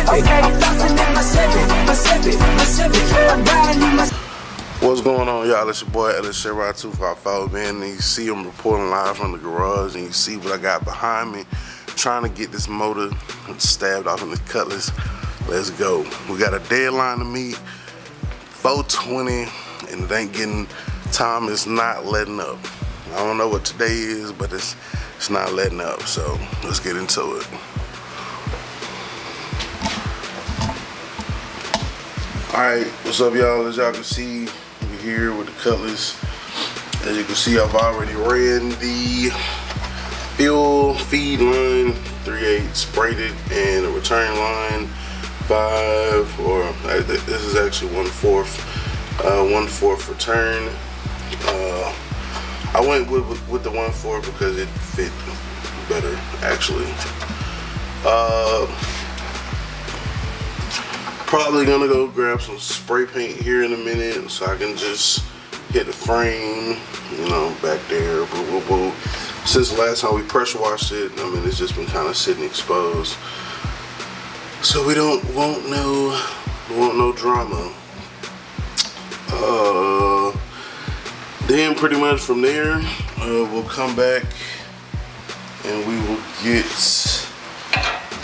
What's going on, y'all? It's your boy Setback, man. And you see I'm reporting live from the garage, and you see what I got behind me. Trying to get this motor stabbed off in the cutlass. Let's go. We got a deadline to meet, 4:20, and it ain't getting. Time is not letting up. I don't know what today is, but it's not letting up. So let's get into it. Alright, what's up, y'all? As y'all can see, we're here with the cutlass. As you can see, I've already ran the fuel feed line 3/8 braided and a return line 5, or this is actually 1/4 return. I went with the 1/4 because it fit better, actually. Probably gonna go grab some spray paint here in a minute so I can just hit the frame, you know, back there. Since the last time we pressure washed it, I mean, it's just been kind of sitting exposed, so we don't want no drama. Then pretty much from there, we'll come back and we will get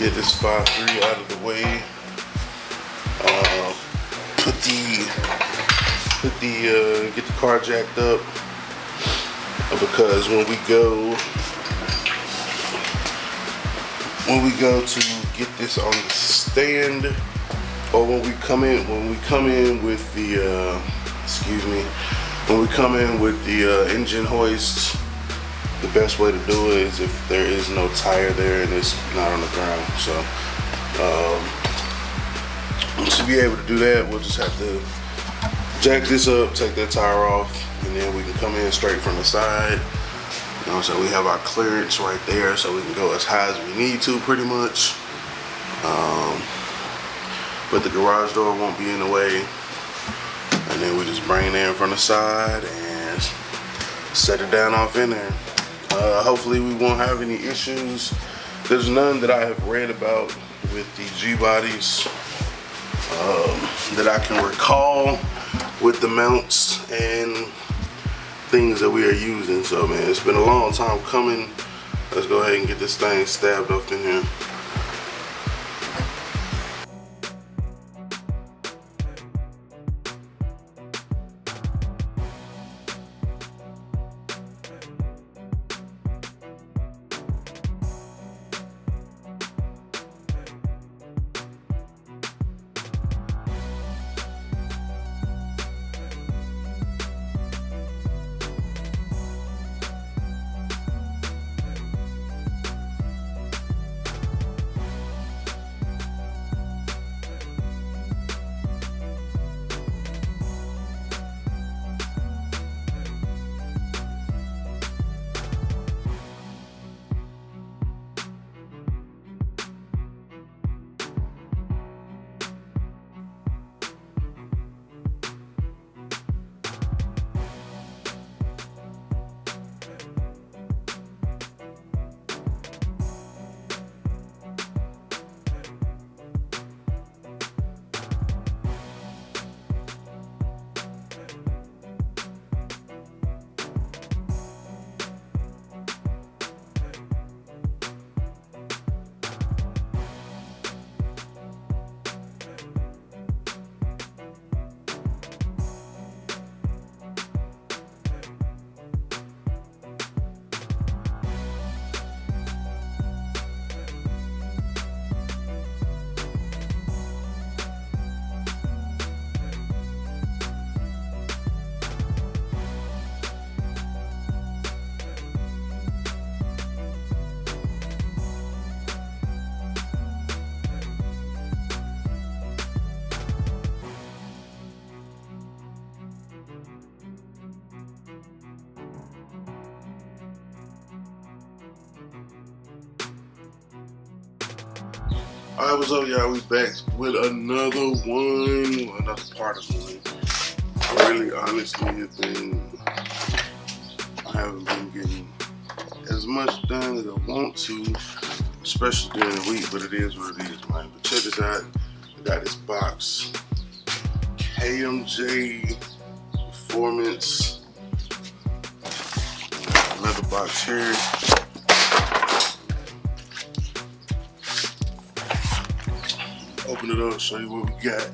this 5.3 out of the way. Get the car jacked up, because when we go to get this on the stand, or when we come in with the when we come in with the engine hoist, the best way to do it is if there is no tire there and it's not on the ground. So to be able to do that, we'll just have to jack this up, take that tire off, and then we can come in straight from the side. You know, so we have our clearance right there, so we can go as high as we need to, pretty much. But the garage door won't be in the way. And then we just bring it in from the side and set it down off in there. Hopefully we won't have any issues. There's none that I have read about with the G-bodies that I can recall with the mounts and things that we are using. So man, it's been a long time coming. Let's go ahead and get this thing stabbed up in here. Alright, what's up, y'all? We back with another part of one. I really honestly I haven't been getting as much done as I want to especially during the week, but it is what it is, man. But check this out. We got this box. KMJ Performance. Another box here. Open it up, show you what we got.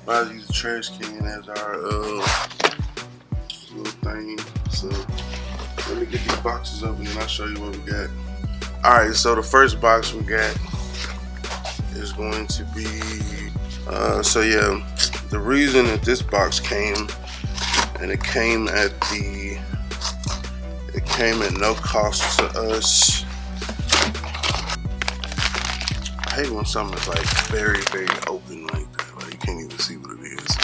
Might use the trash can as our little thing. So let me get these boxes open and I'll show you what we got. Alright, so the first box we got is going to be so yeah, the reason that this box came, and it came at no cost to us. I hate when something is like very, very open like that. Like you can't even see what it is.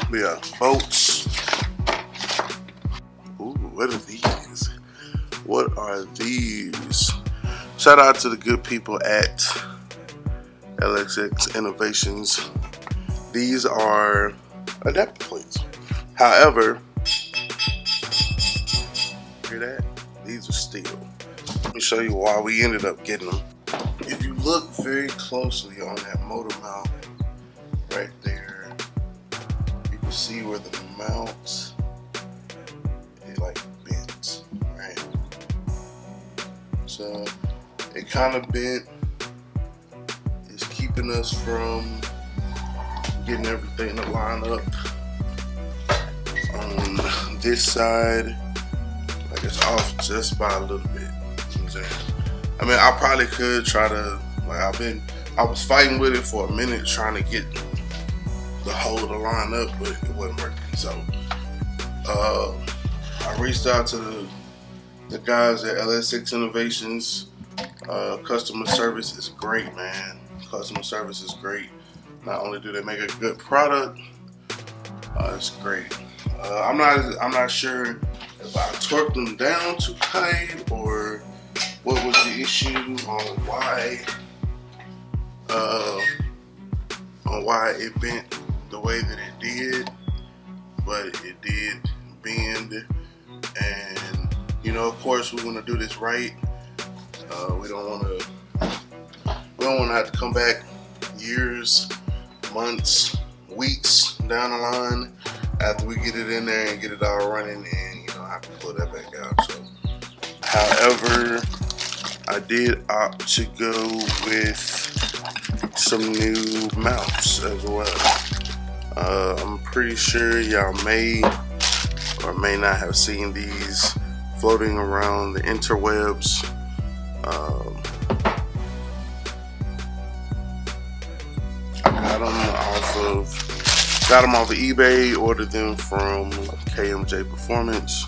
But yeah, bolts. Ooh, what are these? What are these? Shout out to the good people at LXX Innovations. These are adapter plates. However, hear that? These are steel. Let me show you why we ended up getting them. If you look very closely on that motor mount right there, you can see where the mount is like bent, right? So it kind of bent. It's keeping us from getting everything to line up on this side. Like it's off just by a little bit. You know what I'm saying? I mean, I probably could try to, like I was fighting with it for a minute trying to get the hole to line up, but it wasn't working. So I reached out to the guys at LXX Innovations. Customer service is great, man. Customer service is great. Not only do they make a good product, it's great. I'm not sure if I torqued them down too tight or what was the issue on why it bent the way that it did, but it did bend. And you know, of course, we want to do this right. We don't want to have to come back years, months, weeks down the line after we get it in there and get it all running, and you know, have to pull that back out. So, however, I did opt to go with some new mounts as well. I'm pretty sure y'all may or may not have seen these floating around the interwebs. I got them off of eBay, ordered them from KMJ Performance.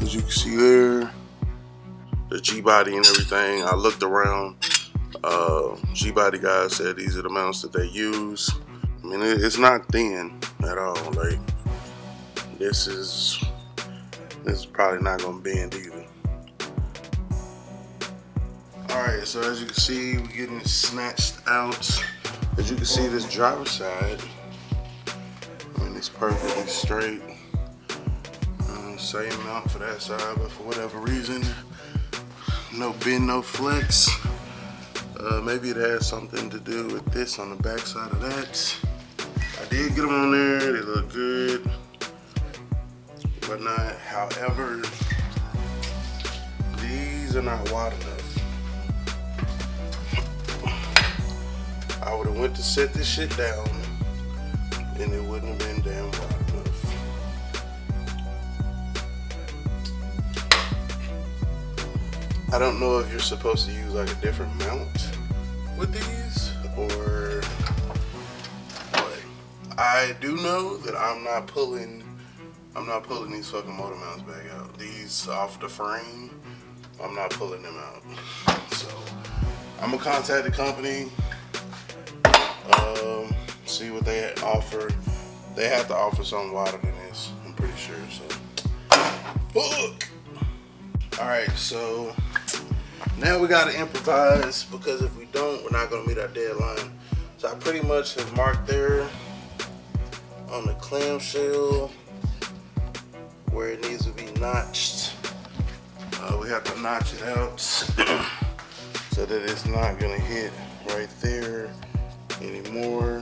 As you can see there, the G-body and everything. I looked around. G-body guys said these are the mounts that they use. I mean, it's not thin at all. Like this is probably not gonna bend either. All right, so as you can see, we're getting it snatched out. As you can see, this driver's side, I mean, it's perfectly straight. Same mount for that side, but for whatever reason, no bend, no flex. Maybe it has something to do with this on the back side of that. I did get them on there, they look good, whatnot. However, these are not wide enough. I would have went to set this shit down and it wouldn't have been damn wide enough. I don't know if you're supposed to use like a different mount with these or what. I do know that I'm not pulling these fucking motor mounts back out. These off the frame, I'm not pulling them out. So I'm gonna contact the company, see what they offer. They have to offer something wider than this, I'm pretty sure. So fuck. Alright, so now we gotta improvise, because if we don't, we're not gonna meet our deadline. So I pretty much have marked there on the clamshell where it needs to be notched. We have to notch it out so that it's not gonna hit right there anymore.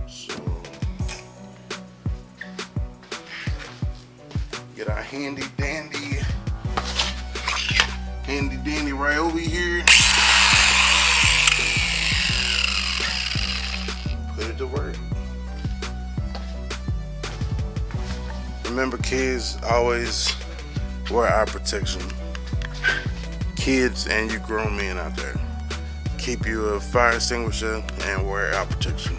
So get our handy dandy right over here. Put it to work. Remember, kids, always wear eye protection. Kids and you grown men out there, keep you a fire extinguisher and wear eye protection.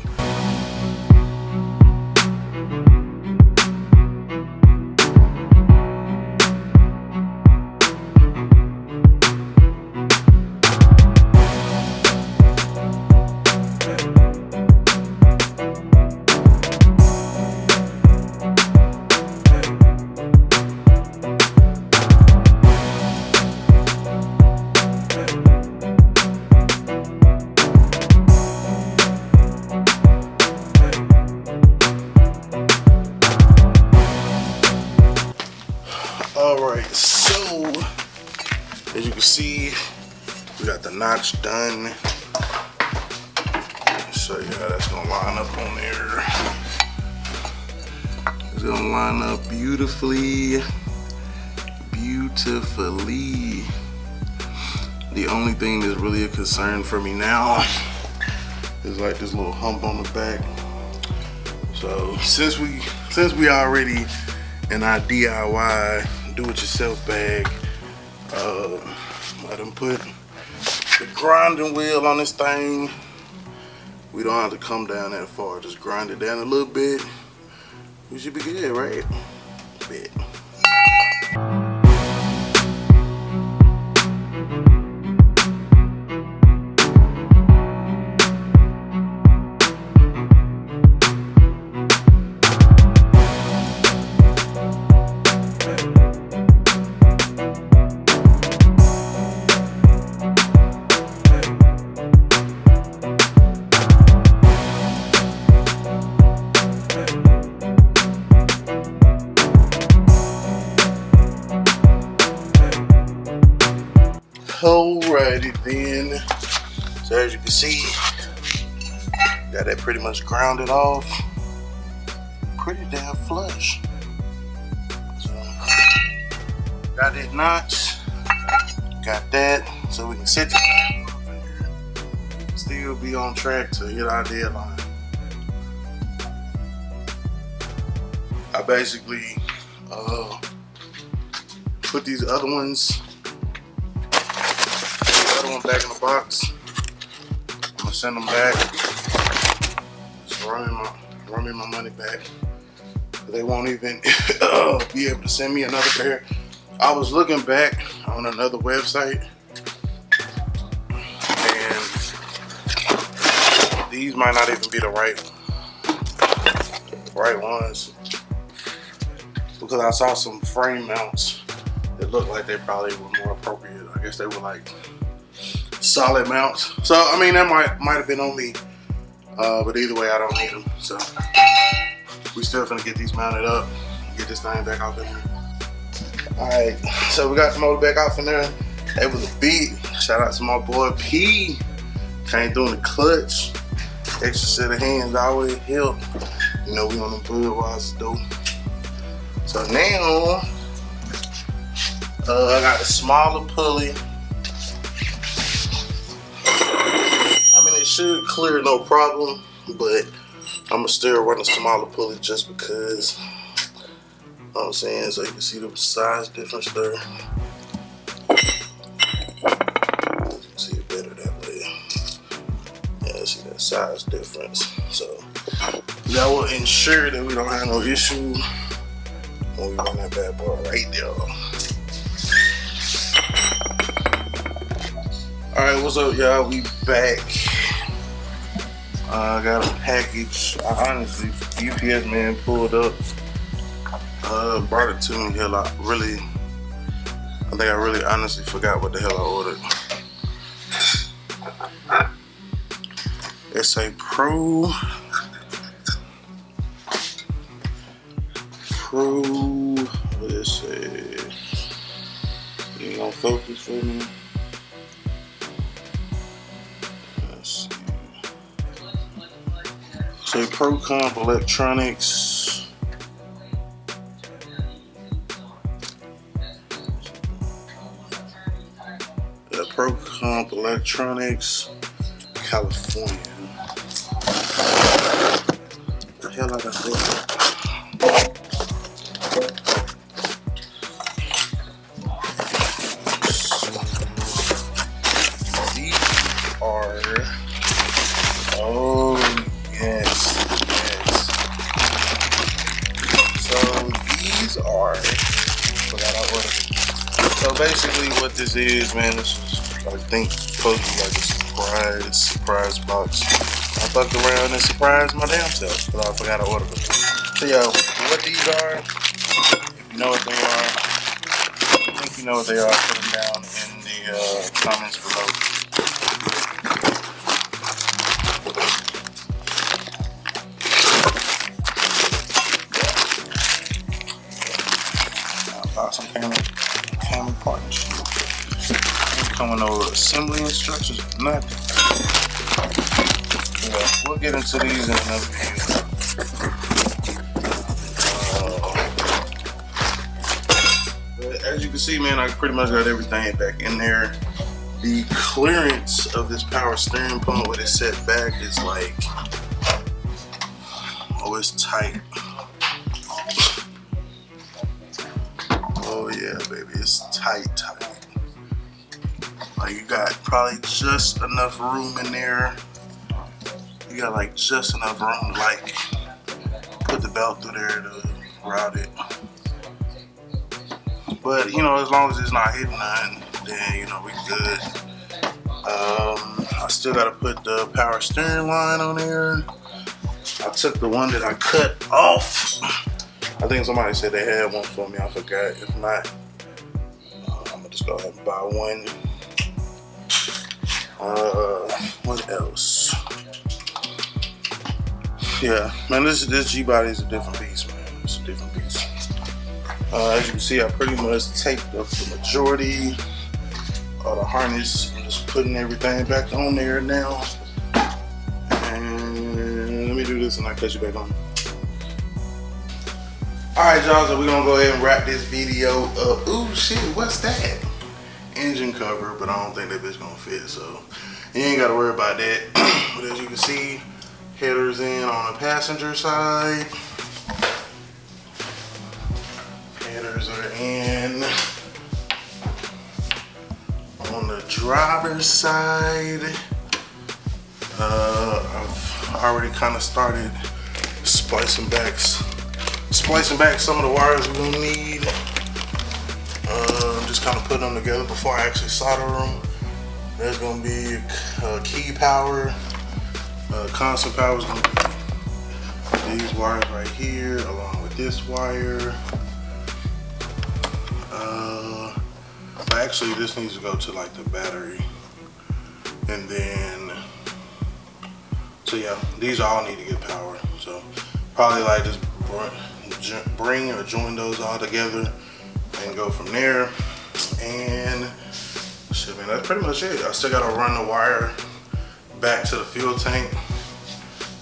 Alright, so as you can see, we got the notch done. Show you how that's gonna line up on there. It's gonna line up beautifully. The only thing that's really a concern for me now is like this little hump on the back. So since we already in our DIY do-it-yourself bag, I done put the grinding wheel on this thing. We don't have to come down that far, just grind it down a little bit. We should be good, right? Bet. Alrighty then, so as you can see, got that pretty much grounded off, pretty damn flush. So got that notch, got that, so we can set it over here, still be on track to hit our deadline. I basically put these other ones back in the box. I'm gonna send them back. Just run me my money back. They won't even be able to send me another pair. I was looking back on another website, and these might not even be the right ones, because I saw some frame mounts that looked like they probably were more appropriate. I guess they were like solid mounts. So I mean, that might have been on me, but either way I don't need them. So we still gonna get these mounted up, get this thing back off in there. Alright, so we got the motor back off in there. It was a beat. Shout out to my boy P. Came through in the clutch. Extra set of hands always help. You know, we on the Budweiser though. So now I got the smaller pulley. It should clear no problem, but I'm gonna still run a smaller pulley just because, you know what I'm saying, so you can see the size difference there. You can see it better that way. Yeah, see that size difference. So that will ensure that we don't have no issue when we run that bad boy right there. Alright, what's up y'all? We back. I got a package. I honestly, UPS man pulled up, brought it to me. Hell, I think I really honestly forgot what the hell I ordered. It's a Pro, what is it? focus for me. Let's see. So Pro Comp Electronics. Pro Comp Electronics, California. The hell I got that? These are, oh yes. So these are, forgot I ordered. So basically what this is, man, this is, I think, supposed to be like a surprise box. I fucked around and surprised my damn self, but I forgot to order them. So yo, what these are, if you know what they are, I think you know what they are, put them down in the comments below. I bought some camera partnership. Coming over assembly instructions, nothing. Yeah, we'll get into these in another video. But as you can see, man, I pretty much got everything back in there. The clearance of this power steering pump with it set back is like, oh, it's tight. Oh yeah, baby, it's tight. Like you got probably just enough room in there. You got like just enough room to like put the belt through there to route it. But you know, as long as it's not hitting nothing, then you know we good. I still gotta put the power steering line on there. I took the one that I cut off. I think somebody said they had one for me. I forgot. If not, I'm gonna just go ahead and buy one. What else? Yeah, man, this G-body is a different beast, man. It's a different beast. As you can see, I pretty much taped up the majority of the harness. I'm just putting everything back on there now. And let me do this and I'll catch you back on. Alright, y'all, so we're gonna go ahead and wrap this video up. Ooh, shit, what's that? Engine cover, but I don't think that bitch gonna fit, so you ain't gotta worry about that. But as you can see, headers in on the passenger side. Headers are in on the driver's side. I've already kind of started splicing back some of the wires we're gonna need. Just kind of put them together before I actually solder them. There's gonna be key power, constant power is gonna be these wires right here, along with this wire. Actually, this needs to go to like the battery, and then so yeah, these all need to get power. So probably like just bring or join those all together and go from there. And shit, man, that's pretty much it. I still gotta run the wire back to the fuel tank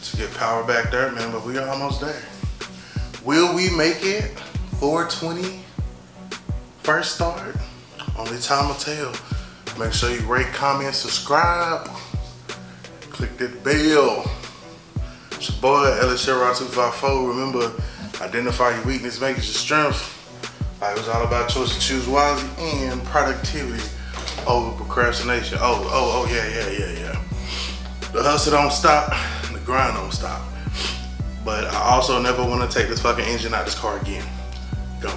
to get power back there, man, but we are almost there. Will we make it? 420 first start? Only time will tell. Make sure you rate, comment, subscribe. Click that bell. It's your boy, LSHerrod254. Remember, identify your weakness, make it your strength. It was all about choice to choose wisely and productivity over procrastination. Oh, yeah. The hustle don't stop, the grind don't stop. But I also never want to take this fucking engine out of this car again. Go.